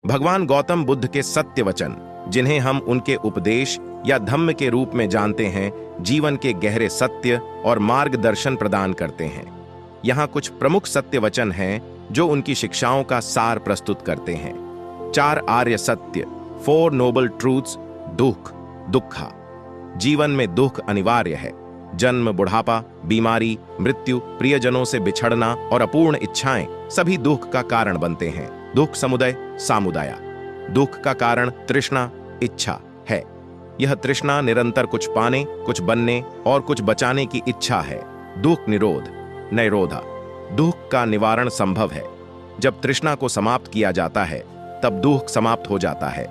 भगवान गौतम बुद्ध के सत्य वचन, जिन्हें हम उनके उपदेश या धम्म के रूप में जानते हैं, जीवन के गहरे सत्य और मार्गदर्शन प्रदान करते हैं। यहाँ कुछ प्रमुख सत्य वचन हैं जो उनकी शिक्षाओं का सार प्रस्तुत करते हैं। 4 आर्य सत्य, 4 नोबल ट्रूथ्स। दुख, दुखा। जीवन में दुख अनिवार्य है। जन्म, बुढ़ापा, बीमारी, मृत्यु, प्रियजनों से बिछड़ना और अपूर्ण इच्छाएं सभी दुख का कारण बनते हैं। दुख समुदय, सामुदाया। दुख का कारण तृष्णा, इच्छा है। यह तृष्णा निरंतर कुछ पाने, कुछ बनने और कुछ बचाने की इच्छा है। दुख निरोध, नैरोधा। दुख का निवारण संभव है। जब तृष्णा को समाप्त किया जाता है तब दुख समाप्त हो जाता है।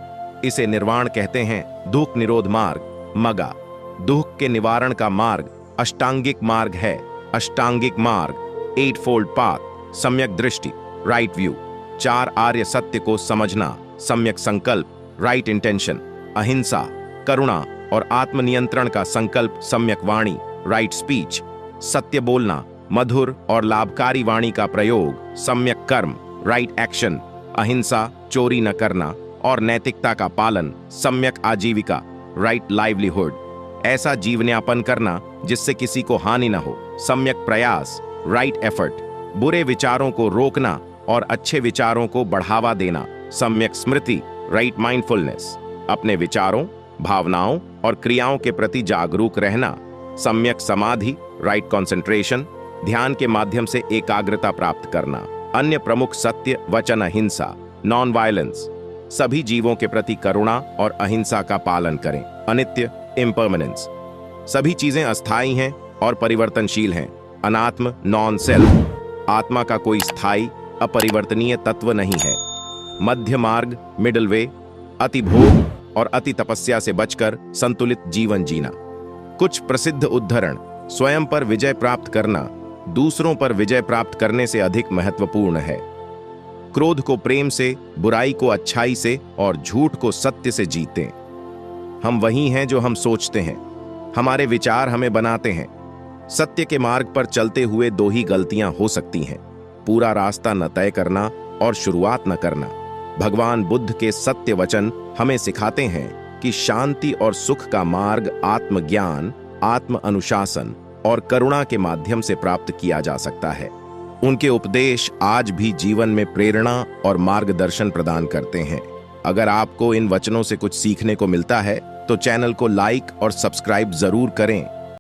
इसे निर्वाण कहते हैं। दुख निरोध मार्ग, मगा। दुख के निवारण का मार्ग अष्टांगिक मार्ग है। अष्टांगिक मार्ग, 8-fold पाथ, सम्यक दृष्टि, राइट व्यू। 4 आर्य सत्य को समझना, सम्यक संकल्प, राइट इंटेंशन, अहिंसा, करुणा और आत्मनियंत्रण का संकल्प, सम्यक वाणी, राइट स्पीच, सत्य बोलना, मधुर और लाभकारी वाणी का प्रयोग, सम्यक कर्म, राइट एक्शन, अहिंसा, चोरी न करना और नैतिकता का पालन, सम्यक आजीविका, राइट लाइवलीहुड। ऐसा जीवनयापन करना जिससे किसी को हानि न हो, सम्यक प्रयास, राइट एफर्ट। बुरे विचारों को रोकना और अच्छे विचारों को बढ़ावा देना, सम्यक स्मृति, राइट माइंडफुलनेस। अपने विचारों, भावनाओं और क्रियाओं के प्रति जागरूक रहना, सम्यक समाधि, राइट कंसंट्रेशन। ध्यान के माध्यम से एकाग्रता प्राप्त करना। अन्य प्रमुख सत्य वचन अहिंसा, नॉन वायलेंस। सभी जीवों के प्रति करुणा और अहिंसा का पालन करें। अनित्य, इम्परमानेंस। सभी चीजें अस्थायी हैं और परिवर्तनशील हैं। अनात्म, नॉन सेल्फ। आत्मा का कोई स्थायी, अपरिवर्तनीय तत्व नहीं है। मध्य मार्ग, मिडल वे। अति भोग और अति तपस्या से बचकर संतुलित जीवन जीना। कुछ प्रसिद्ध उद्धरण। स्वयं पर विजय प्राप्त करना दूसरों पर विजय प्राप्त करने से अधिक महत्वपूर्ण है। क्रोध को प्रेम से, बुराई को अच्छाई से और झूठ को सत्य से जीतें। हम वही हैं जो हम सोचते हैं। हमारे विचार हमें बनाते हैं। सत्य के मार्ग पर चलते हुए 2 ही गलतियां हो सकती हैं, पूरा रास्ता न तय करना और शुरुआत न करना। भगवान बुद्ध के सत्य वचन हमें सिखाते हैं कि शांति और सुख का मार्ग आत्मज्ञान, आत्म अनुशासन और करुणा के माध्यम से प्राप्त किया जा सकता है। उनके उपदेश आज भी जीवन में प्रेरणा और मार्गदर्शन प्रदान करते हैं। अगर आपको इन वचनों से कुछ सीखने को मिलता है तो चैनल को लाइक और सब्सक्राइब जरूर करें।